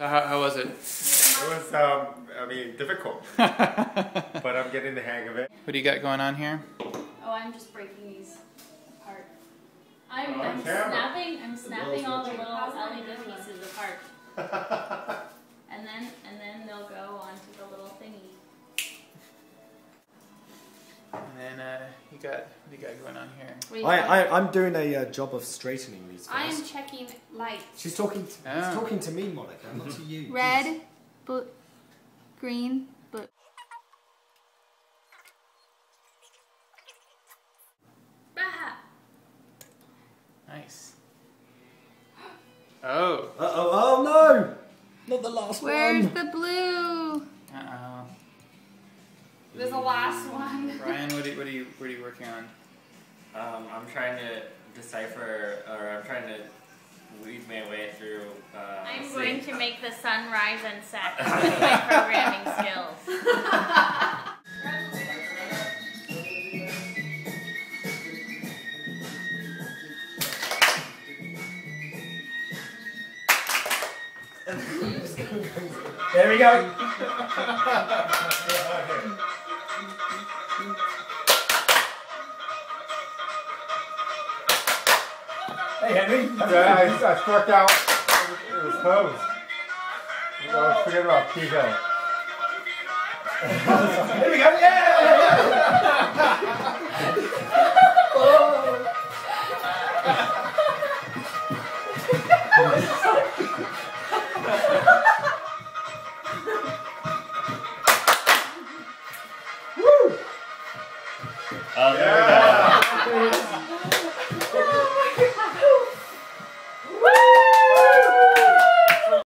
So how was it? It was, I mean, difficult, but I'm getting the hang of it. What do you got going on here? Oh, I'm just breaking these apart. I'm snapping all the little LED pieces apart. and then they'll go onto the little thingy. And then what do you got going on here? I'm doing a job of straightening these first. I'm checking lights. She's talking to me, Monica, not to you. Red, green, blue. Nice. Oh. Oh no! Not the last Where's one. the blue? Uh-oh. There's the last one. Ryan, what are you working on? I'm trying to decipher, or I'm trying to weave my way through. I'm going to make the sun rise and set with my programming skills. There we go. Hey Henry. Yeah, I struck out. It was close. I was forgetting about Pico. Here we go. Yeah!